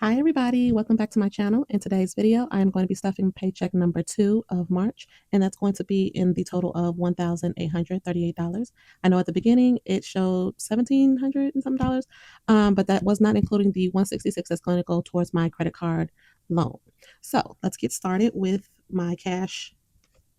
Hi everybody, welcome back to my channel. In today's video, I am going to be stuffing paycheck number 2 of March, and that's going to be in the total of $1,838. I know at the beginning it showed $1,700 and some dollars, but that was not including the $166 that's going to go towards my credit card loan. So let's get started with my cash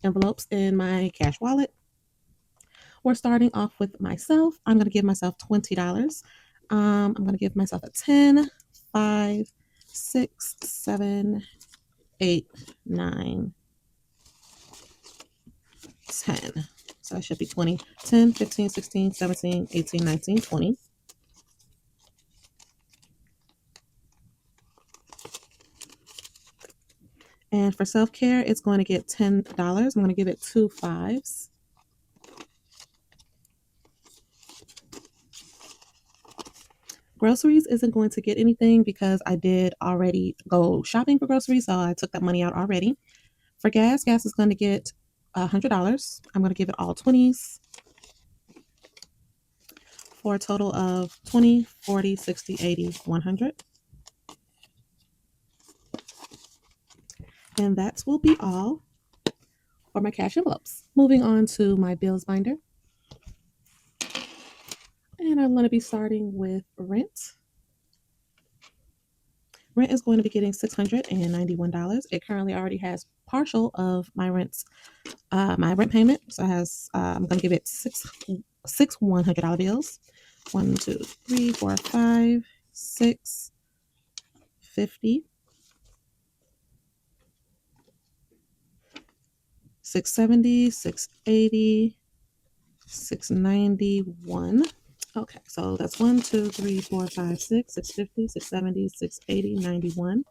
envelopes in my cash wallet. We're starting off with myself. I'm going to give myself $20. I'm going to give myself a 10, 5, 6, 7, 8, 9, 10. So that should be 20. 10, 15, 16, 17, 18, 19, 20. And for self-care, it's going to get $10. I'm going to give it 2 5s. Groceries isn't going to get anything because I did already go shopping for groceries, so I took that money out already. For gas is going to get $100. I'm going to give it all 20s for a total of 20, 40, 60, 80, 100. And that will be all for my cash envelopes. Moving on to my bills binder. And I'm going to be starting with rent. Rent is going to be getting $691. It currently already has partial of my rent payment. So it has I'm going to give it six $100 bills. 1, 2, 3, 4, 5, 6, 50, 670, 680, 691. Okay, so that's 1, 2, 3, 4, 5, 6, 650, 670, 680, 91.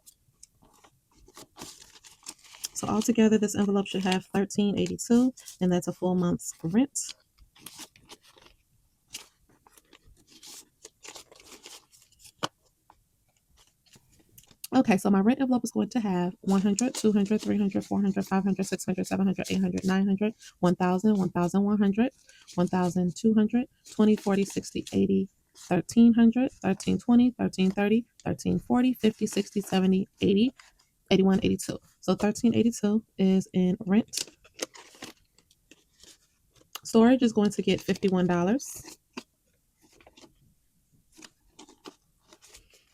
So altogether, this envelope should have $13.82, and that's a full month's rent. Okay, so my rent envelope is going to have 100, 200, 300, 400, 500, 600, 700, 800, 900, 1000, 1100, 1200, 20, 40, 60, 80, 1300, 1320, 1330, 1340, 50, 60, 70, 80, 81, 82. So 1382 is in rent. Storage is going to get $51.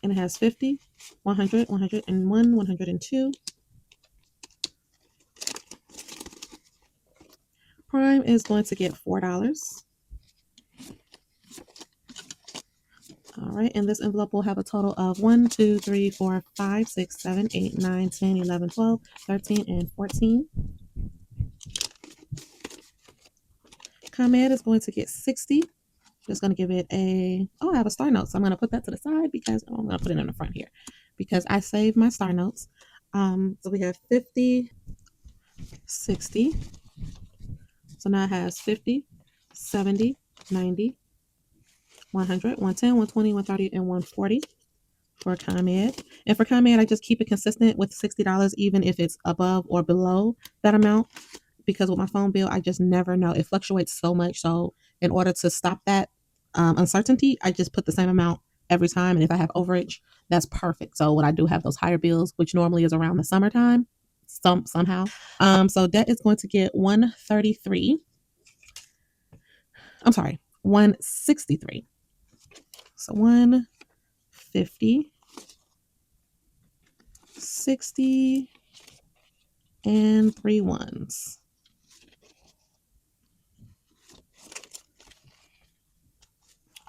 And it has 50, 100, 101, 102. Prime is going to get $4. All right, and this envelope will have a total of 1, 2, 3, 4, 5, 6, 7, 8, 9, 10, 11, 12, 13, and 14. ComEd is going to get 60. Just going to give it I have a star note, so I'm going to put that to the side because I'm going to put it in the front here because I saved my star notes. So we have 50, 60. So now it has 50, 70, 90, 100, 110, 120, 130, and 140 for ComEd. And for ComEd, I just keep it consistent with $60, even if it's above or below that amount, because with my phone bill, I just never know. It fluctuates so much. So in order to stop that uncertainty, I just put the same amount every time. And if I have overage, that's perfect. So when I do have those higher bills, which normally is around the summertime, somehow. So debt is going to get 133. I'm sorry, 163. So 150, 60, and 3 ones.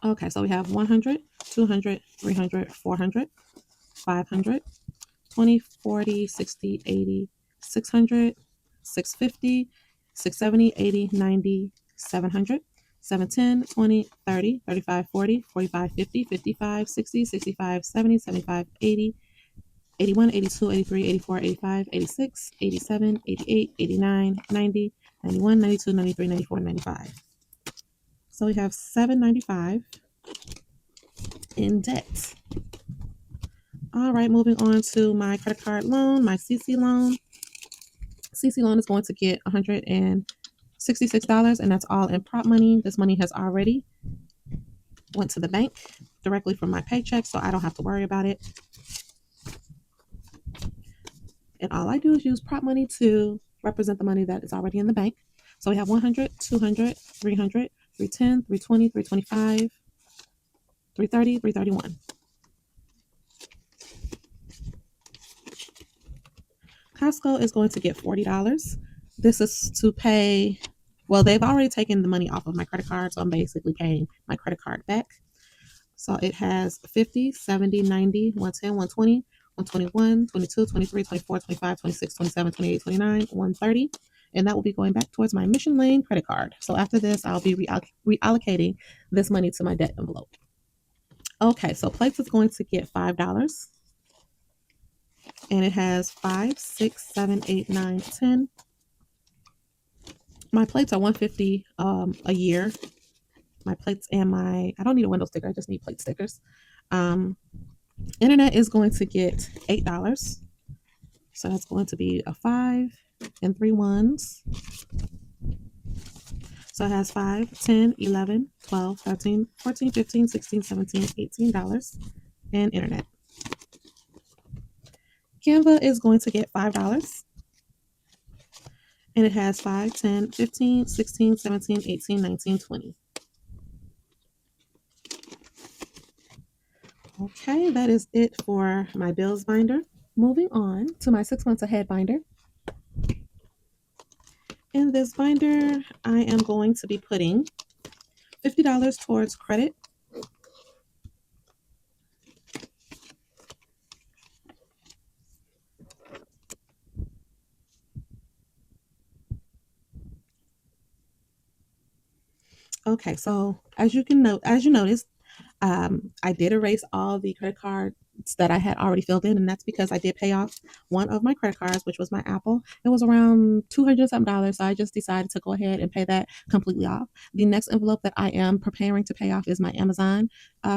Okay, so we have 100, 200, 300, 400, 500, 20, 40, 60, 80, 600, 650, 670, 80, 90, 700, 710, 20, 30, 35, 40, 45, 50, 55, 60, 65, 70, 75, 80, 81, 82, 83, 84, 85, 86, 87, 88, 89, 90, 91, 92, 93, 94, 95. So we have $795 in debt. All right, moving on to my credit card loan, my CC loan. CC loan is going to get $166, and that's all in prop money. This money has already went to the bank directly from my paycheck, so I don't have to worry about it. And all I do is use prop money to represent the money that is already in the bank. So we have 100, 200, 300, 310, 320, 325, 330, 331. Costco is going to get $40. This is to pay, well, they've already taken the money off of my credit card, so I'm basically paying my credit card back. So it has 50, 70, 90, 110, 120, 121, 22, 23, 24, 25, 26, 27, 28, 29, 130. And that will be going back towards my Mission Lane credit card. So after this, I'll be reallocating this money to my debt envelope. Okay, so plates is going to get $5. And it has 5, 6, 7, 8, 9, 10. My plates are 150 a year. My plates and I don't need a window sticker, I just need plate stickers. Internet is going to get $8. So that's going to be a 5 and 3 ones. So it has 5, 10, 11, 12, 13, 14, 15, 16, 17, $18 and internet. Canva is going to get $5. And it has 5, 10, 15, 16, 17, 18, 19, 20. Okay, that is it for my bills binder. Moving on to my 6 months ahead binder. In this binder, I am going to be putting $50 towards credit. Okay, so as you notice, I did erase all the credit cards that I had already filled in, and that's because I did pay off one of my credit cards, which was my Apple. It was around $200 something, so I just decided to go ahead and pay that completely off. The next envelope that I am preparing to pay off is my Amazon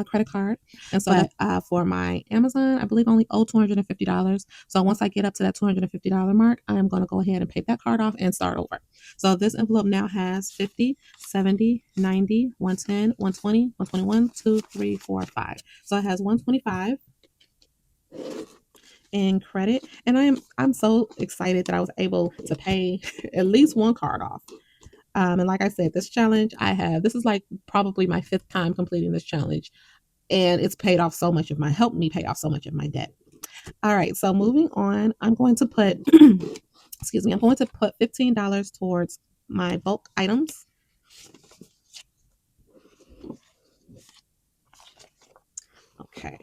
credit card, and so for my Amazon, I believe I only owe $250. So once I get up to that $250 mark, I am going to go ahead and pay that card off and start over. So this envelope now has 50, 70, 90, 110, 120, 121, 2, 3, 4, 5. So it has 125 in credit, and I'm so excited that I was able to pay at least one card off. And like I said, this is like probably my 5th time completing this challenge, and it's helped me pay off so much of my debt. All right, so moving on, I'm going to put excuse me, I'm going to put $15 towards my bulk items. Okay.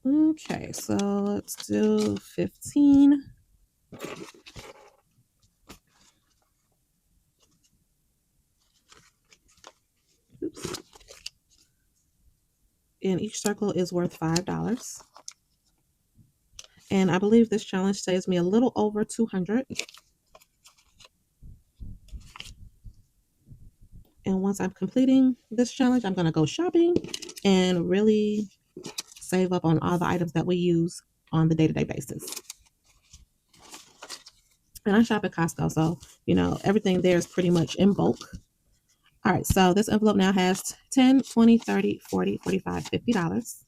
Okay, so let's do 15. Oops. And each circle is worth $5. And I believe this challenge saves me a little over 200. And once I'm completing this challenge, I'm going to go shopping and really save up on all the items that we use on the day-to-day basis. And I shop at Costco, so everything there is pretty much in bulk. All right, so this envelope now has 10, 20, 30, 40, 45, $50.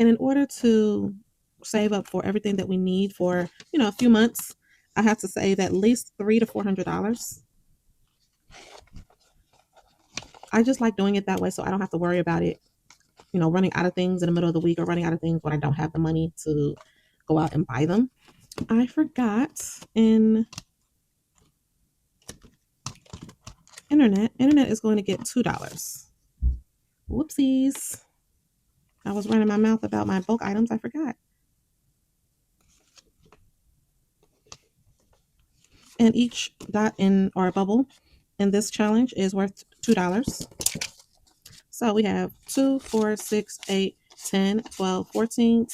And in order to save up for everything that we need for, a few months, I have to save at least $300 to $400. I just like doing it that way so I don't have to worry about it, running out of things in the middle of the week or running out of things when I don't have the money to go out and buy them. I forgot in internet is going to get $2. Whoopsies. I was running my mouth about my bulk items. I forgot. And each dot or bubble in this challenge is worth $2. So we have 2, 4, 6, 8, 10, 12, 14,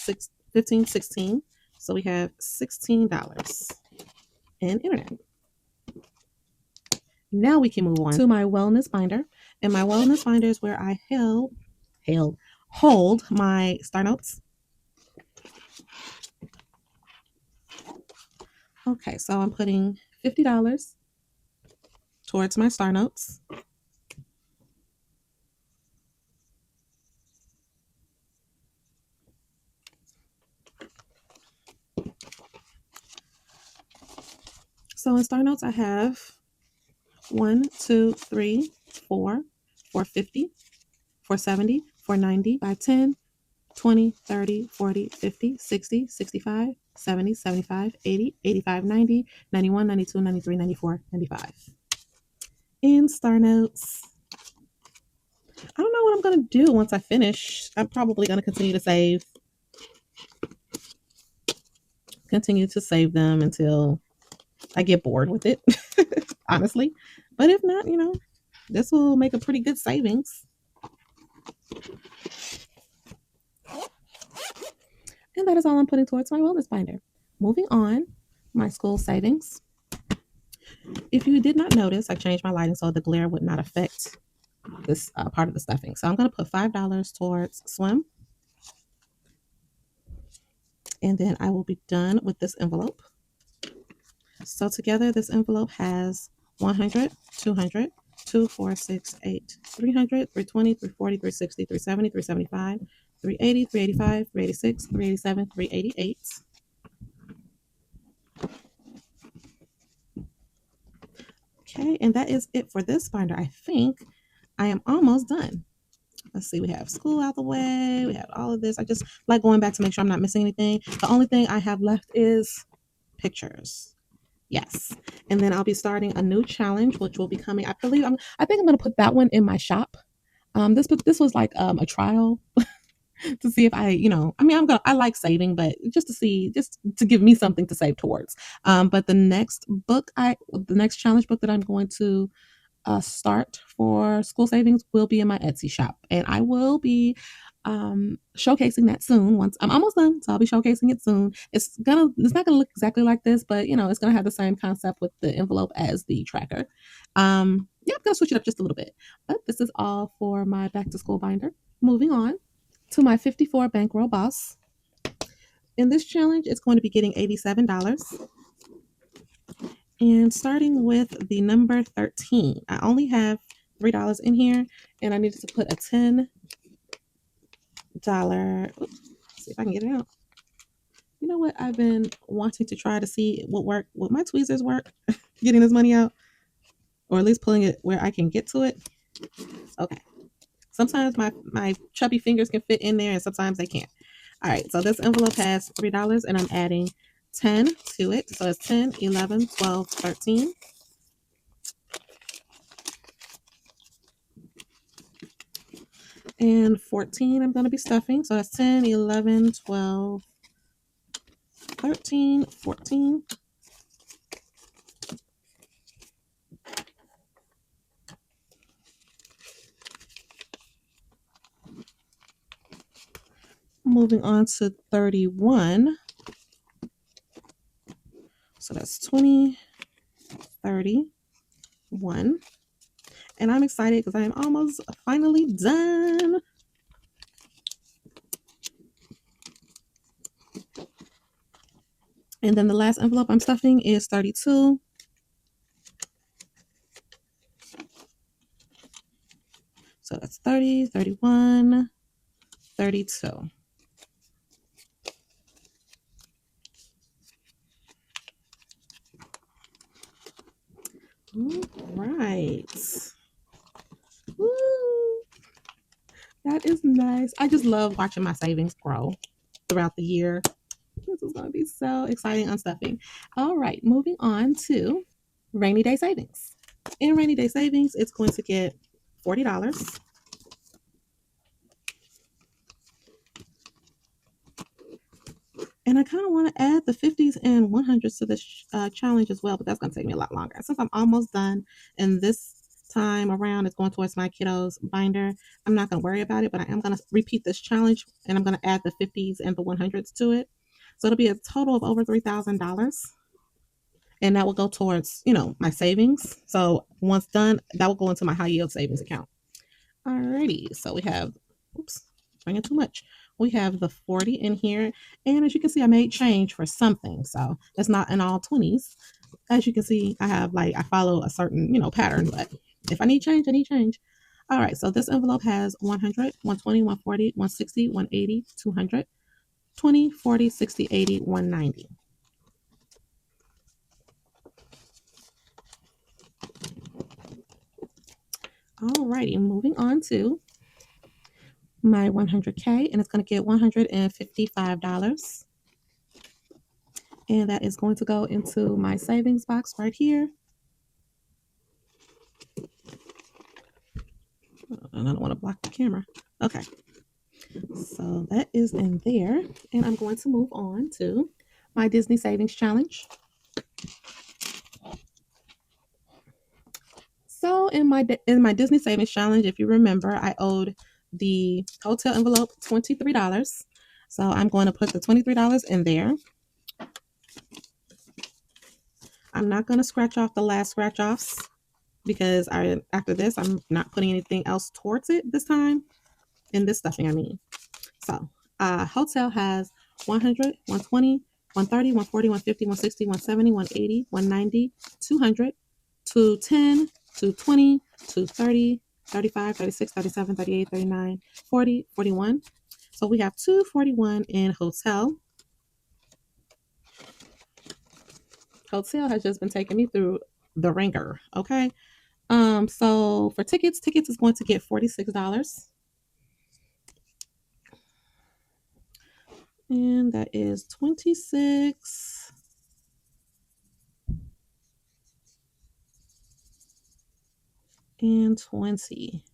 15, 16. So we have $16 in internet. Now we can move on to my wellness binder. And my wellness binder is where I hold my star notes. Okay, so I'm putting $50 towards my star notes. So in Star Notes, I have 1, 2, 3, 4, 450, 470, 490, 510, 20, 30, 40, 50, 60, 65, 70, 75, 80, 85, 90, 91, 92, 93, 94, 95. In Star Notes, I don't know what I'm going to do once I finish. I'm probably going to continue to save them until I get bored with it, honestly. But if not, this will make a pretty good savings. And that is all I'm putting towards my wellness binder. Moving on, my school savings. If you did not notice, I changed my lighting so the glare would not affect this part of the stuffing. So I'm going to put $5 towards swim. And then I will be done with this envelope. So together, this envelope has 100, 200, 2, 4, 6, 8, 300, 320, 340, 360, 370, 375, 380, 385, 386, 387, 388. Okay, and that is it for this binder. I think I am almost done. Let's see, we have school out the way. We have all of this. I just like going back to make sure I'm not missing anything. The only thing I have left is pictures. Yes. And then I'll be starting a new challenge, which will be coming. I think I'm going to put that one in my shop. This was like a trial to see if I like saving, but just to give me something to save towards. But the next challenge book that I'm going to start for school savings will be in my Etsy shop, and I will be showcasing that soon. Once I'm almost done, so I'll be showcasing it soon. It's not gonna look exactly like this, but it's gonna have the same concept with the envelope as the tracker. Yeah, I'm gonna switch it up just a little bit, but this is all for my back to school binder. Moving on to my 54 bankroll boss. In this challenge, it's going to be getting $87. And starting with the number 13, I only have $3 in here, and I needed to put a $10. Oops, see if I can get it out. You know what? I've been wanting to try to see what my tweezers work, getting this money out, or at least pulling it where I can get to it. Okay. Sometimes my chubby fingers can fit in there, and sometimes they can't. All right, so this envelope has $3, and I'm adding 10 to it. So it's 10, 11, 12, 13. And 14 I'm going to be stuffing. So that's 10, 11, 12, 13, 14. Moving on to 31. So that's 20, 31. And I'm excited because I am almost finally done. And then the last envelope I'm stuffing is 32. So that's 30, 31, 32. All right. Woo. That is nice. I just love watching my savings grow throughout the year. This is going to be so exciting on stuffing. All right, moving on to rainy day savings. In rainy day savings, it's going to get $40. And I kind of want to add the 50s and 100s to this challenge as well, but that's going to take me a lot longer. Since I'm almost done, and this time around it's going towards my kiddos binder, I'm not going to worry about it, but I am going to repeat this challenge, and I'm going to add the 50s and the 100s to it. So it'll be a total of over $3,000. And that will go towards, my savings. So once done, that will go into my high yield savings account. Alrighty, so we have, oops, bringing too much. We have the 40 in here, and as you can see, I made change for something, so it's not in all 20s. As you can see, I follow a certain, pattern, but if I need change, I need change. All right, so this envelope has 100, 120, 140, 160, 180, 200, 20, 40, 60, 80, 190. Alrighty, moving on to my 100K, and it's going to get $155. And that is going to go into my savings box right here. And I don't want to block the camera. Okay, so that is in there. And I'm going to move on to my Disney Savings Challenge. So in my Disney Savings Challenge, if you remember, I owed the hotel envelope $23. So I'm going to put the $23 in there. I'm not going to scratch off the last scratch offs because after this I'm not putting anything else towards it this time. In this stuffing, I mean. So hotel has 100, 120, 130, 140, 150, 160, 170, 180, 190, 200, 210, 220, 230, 35, 36, 37, 38, 39, 40, 41. So we have 241 in hotel. Hotel has just been taking me through the ringer. Okay. So for tickets is going to get $46. And that is 26 and 20.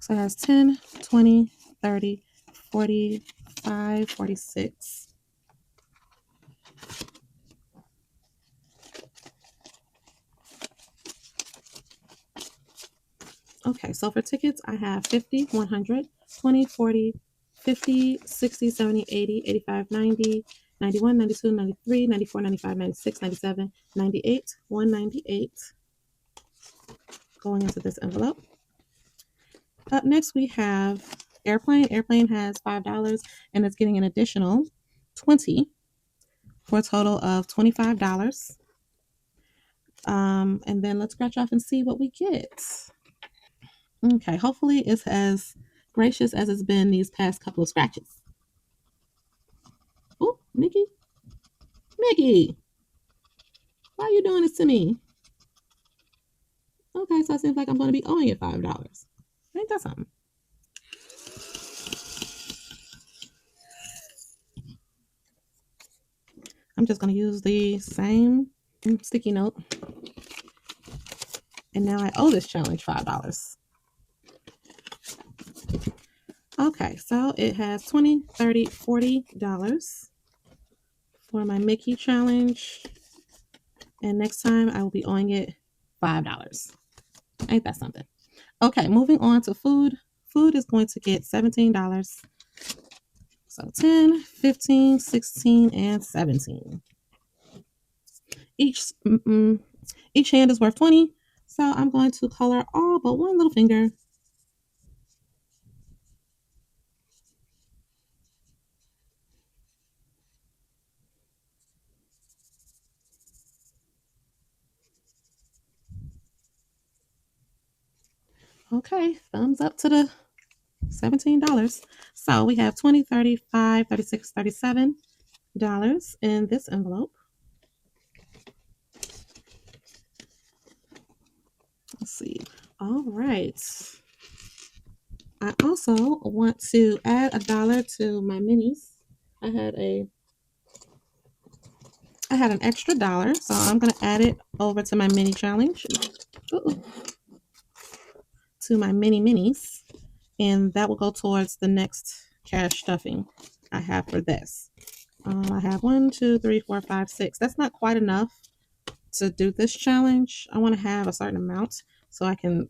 So it has 10, 20, 30, 45, 46. Okay, so for tickets, I have 50, 100, 20, 40, 50, 60, 70, 80, 85, 90, 91, 92, 93, 94, 95, 96, 97, 98, 198 going into this envelope. Up next, we have airplane. Airplane has $5 and it's getting an additional 20 for a total of $25. And then let's scratch off and see what we get. Okay, hopefully it's as gracious as it's been these past couple of scratches. Oh, Mickey, why are you doing this to me? Okay, so it seems like I'm going to be owing you $5. Ain't that something? I'm just going to use the same sticky note. And now I owe this challenge $5. Okay, so it has $20, $30, $40 for my Mickey challenge. And next time I will be owing it $5. Ain't that something? Okay, moving on to food. Food is going to get $17. So 10, 15, 16, and 17. Each each hand is worth 20. So I'm going to color all but one little finger. Okay, thumbs up to the $17. So we have 20, 35, 36, $37 in this envelope. Let's see. All right. I also want to add $1 to my minis. I had an extra dollar, so I'm gonna add it over to my mini challenge. Ooh. To my mini minis, and that will go towards the next cash stuffing I have for this. I have 1, 2, 3, 4, 5, 6. That's not quite enough to do this challenge. I want to have a certain amount so I can,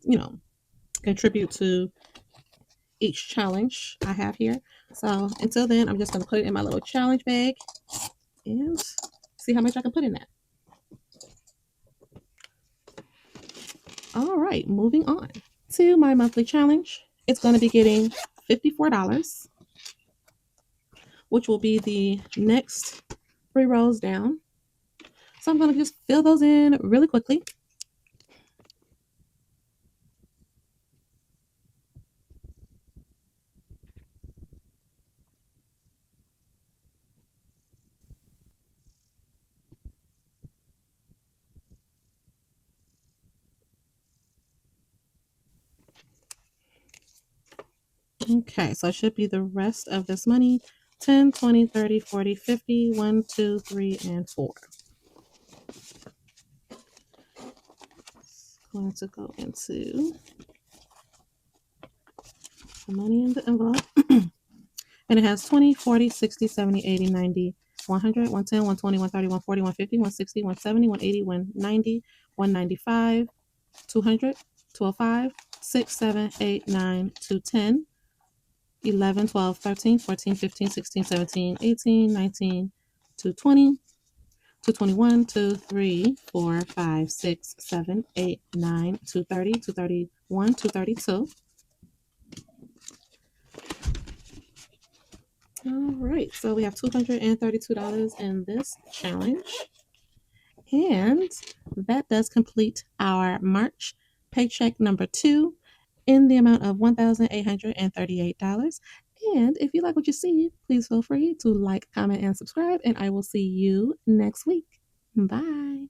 contribute to each challenge I have here. So until then, I'm just going to put it in my little challenge bag and see how much I can put in that. All right, moving on to my monthly challenge. It's going to be getting $54, which will be the next 3 rows down. So I'm going to just fill those in really quickly. Okay, so it should be the rest of this money. 10, 20, 30, 40, 50, 1, 2, 3, and 4. It's going to go into the money in the envelope. And it has 20, 40, 60, 70, 80, 90, 100, 110, 120, 130, 140, 150, 160, 170, 180, 190, 195, 200, 205, 6, 7, 8, 9, 210, 11, 12, 13, 14, 15, 16, 17, 18, 19, 220, 221, 2, 3, 4, 5, 6, 7, 8, 9, 230, 231, 232. All right, so we have $232 in this challenge. And that does complete our March paycheck number 2 in the amount of $1,838. And if you like what you see, please feel free to like, comment, and subscribe. And I will see you next week. Bye.